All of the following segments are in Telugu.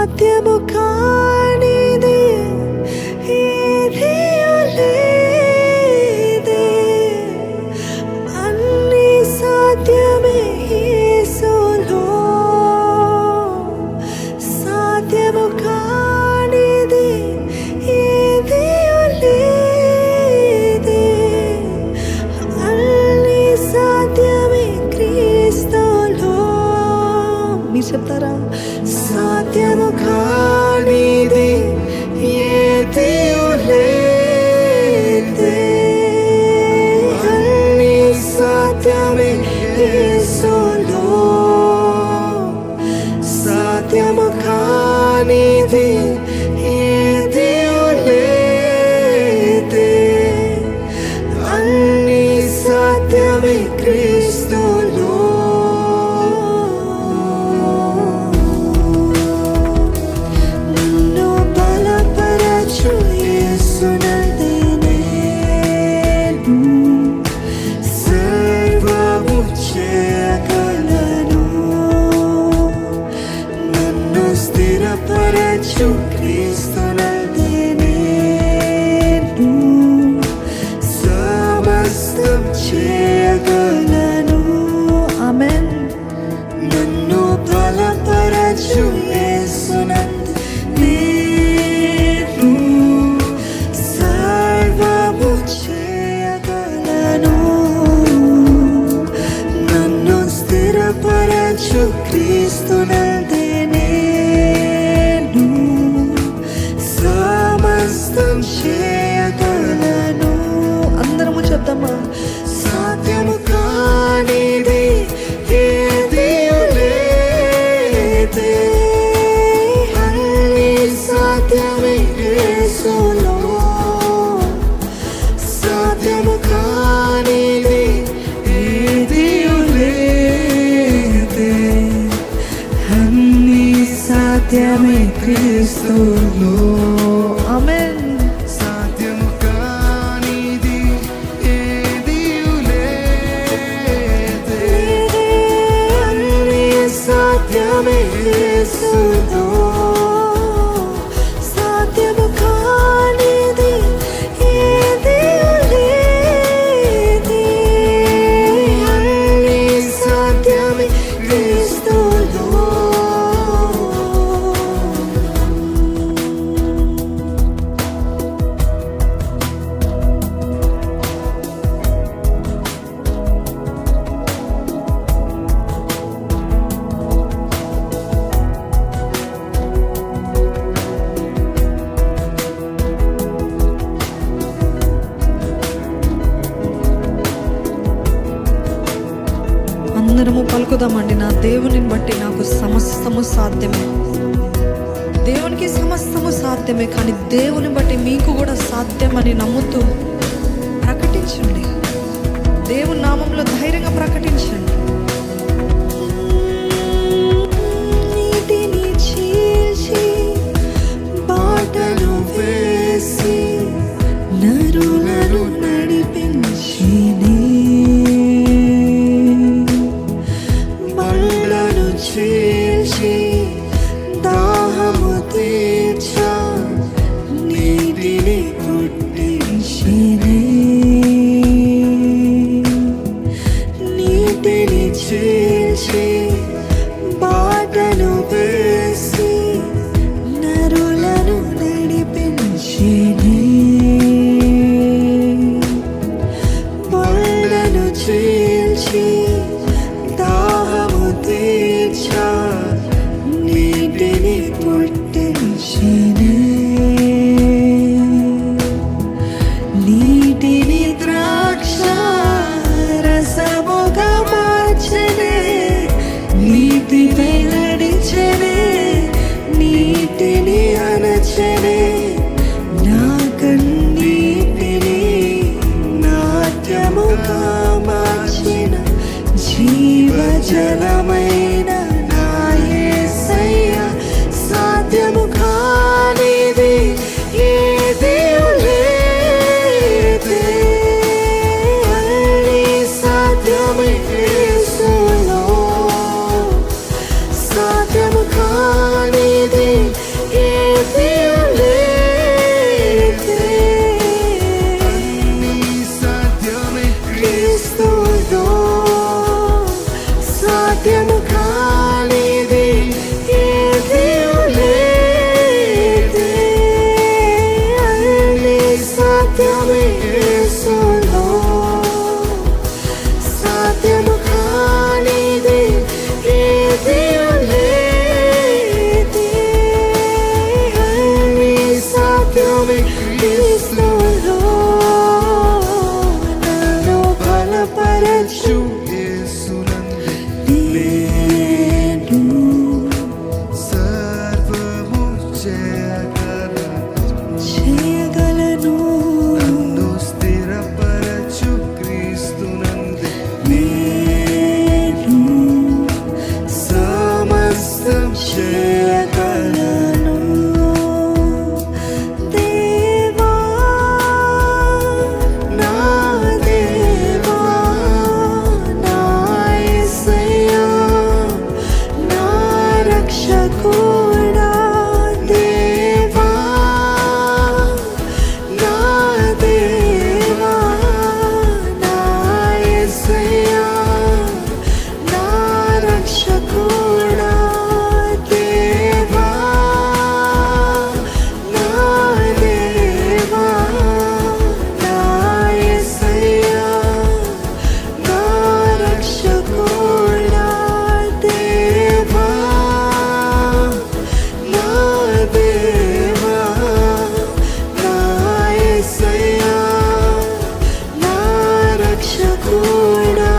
సాధ్యము కానిది ఏది లేదే, అన్ని సాధ్యమే యేసులో. సాధ్యము కానిది ఏది లేదే, అన్ని సాధ్యమే క్రీస్తులో. మీరు చెప్తారా? సాధ్యము కానిది ఏది లేదే, అన్ని సాధ్యమే యేసులో. సాధ్యము కానిది ఏది లేదే, అన్ని సాధ్యమే క్రీస్తులో. నన్ను బలపరచు యేసునందే నేను సర్వము చేయగలను. నన్ను స్థిరపరచు క్రీస్తునందే నేను సమస్తం చేయగలను. ఆమేన్. నన్ను బలపరచు యేసునందే నేను సర్వము చేయగలను. నన్ను స్థిరపరచు క్రీస్తునందే నేను సమస్తం చేయగలను. అందరము చెప్తామా? సాధ్యము కానిది ఏది లేదే, అన్ని సాధ్యమే యేసులో. సాధ్యము కానిది ఏది లేదే, అన్ని సాధ్యమే క్రీస్తులో. ఆమేన్. సాధ్యము కానిది ఏది లేదే, అన్ని సాధ్యమే యేసులో. సాధ్యము కానిది ఏది లేదే, అన్ని సాధ్యమే క్రీస్తులో. అందరము పలుకుదామండి. నా దేవుని బట్టి నాకు సమస్తము సాధ్యమే. దేవునికి సమస్తము సాధ్యమే, కానీ దేవుని బట్టి మీకు కూడా సాధ్యమని నమ్ముతూ ప్రకటించండి. దేవుని నామంలో ధైర్యంగా ప్రకటించండి. నీటిని చీల్చి బాటలు వేసి నరులను నడిపించినే, బండ్లను చీల్చి దాహము తీర్చా నీటిని పుట్టించినే. నీటిని చీల్చి బాటలు వేసి నరులను నడిపించినే, బండ్లను చీల్చి దాహము తీర్చా నీటిని పుట్టించినే. నీటిని ద్రాక్ష రసముగా మార్చనే, నీటిని నడిచనే, నీటిని అనచనే. నా కన్నీటిని నాట్యముగా మార్చిన జీవజలమైన నా యేసయ్య. సాధ్యము కాని చేయగలను. నన్ను స్థిరపరచు క్రీస్తునందు నేను సమస్తం చేయగలను. దేవా నా దేవా నా యేసయ్యా నా రక్షకుడా. దేవా నా దేవా నా యేసయ్యా నా రక్షకుడా. దేవా నా దేవా నా యేసయ్యా నా రక్షకుడా. దేవా నా దేవా నా యేసయ్యా నా రక్షకుడా.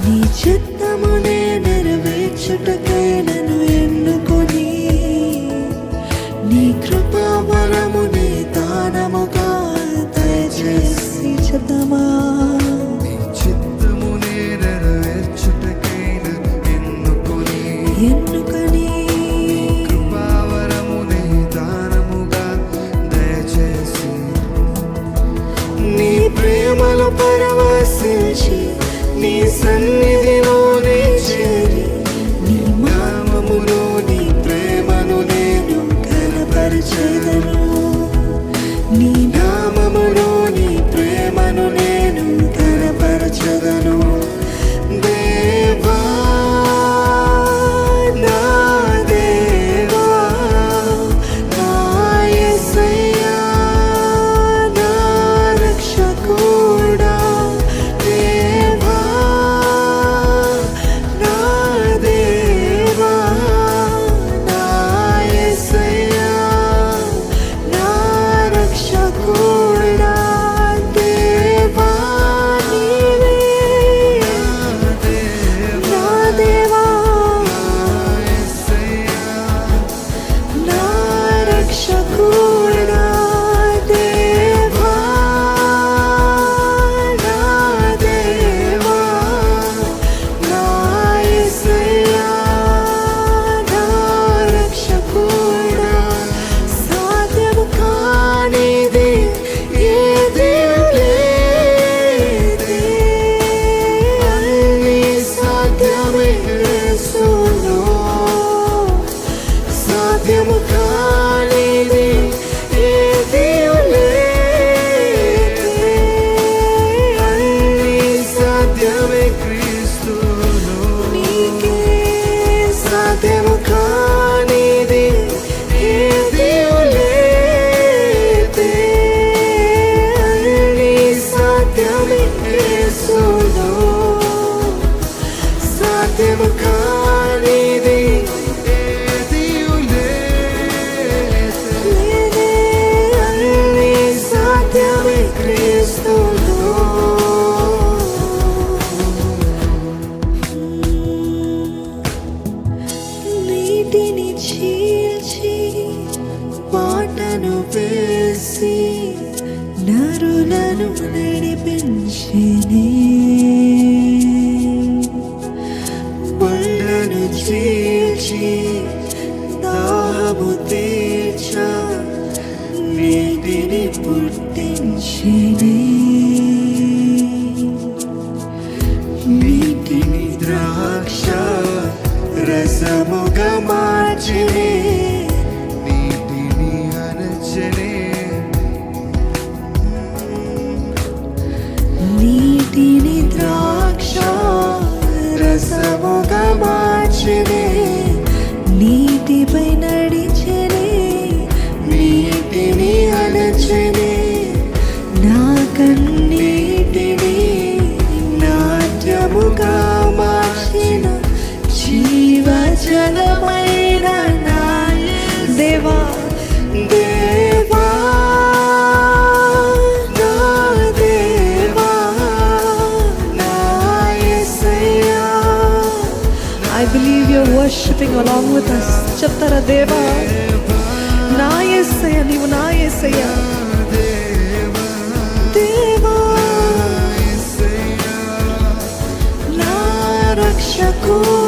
నీ చిత్తమునే నెరవేర్చుటకై నన్ను ఎన్నుకొని నీ కృపావరముని దానముగా దయచేసి చెప్దామా. నీ చిత్తమునే నెరవేర్చుటకై నన్ను ఎన్నుకొని కృపావరమునే దానముగా దయచేసి నీ ప్రేమలో పరవశించి నీ సన్నిధిలోనే చేరి నీ నామములో నీ ప్రేమను నేను కనపరచెదను. నీ నామములో నీ ప్రేమను నేను కనపరచెదను. దేవా నా దేవా నా యేసయ్యా నా రక్షకుడా. దేవా నా దేవా నా యేసయ్యా నా రక్షకుడా. దేవా నీవే నా దేవా నా రక్షకుడా. దేవా నా దేవా నా యేసయ్యా నా రక్షకుడా. సాధ్యము కానిది ఏదీ లేదే. అన్నీ సాధ్యమే యేసులో. సాధ్యము కానిది ఏదీ లేదే. అన్నీ సాధ్యమే క్రీస్తులో నీకే. సాధ్యము కానిది ఏదీ లేదే. అన్నీ సాధ్యమే యేసులో. సాధ్యము కానిది ఏదియు లేదు. లేదే. అన్నీ సాధ్యమే క్రీస్తులో. నీటిని చీల్చి పాటను వేసి నరులను నడిపించినే. బండను చీల్చి దాహము తీర్చ నీటిని పుట్టించినే. నీటిని ద్రాక్ష రసముగా మార్చినే. నీటిని అణచెనే నీటిని ద్రాక్ష రసముగా మార్చినే. నీటిపై నడిచెనే. నీటిని అణచెనే. నా కన్నీటిని నాట్యముగా మార్చిన జీవజలమైన నా దేవా. దేవా నా దేవా నా యేసయ్యా. I believe you're worshiping along with us. చెప్తారా దేవా యేసయ్య, నీవు నా యేసయ్య, దేవా దేవా యేసయ్యా నా రక్షకుడా.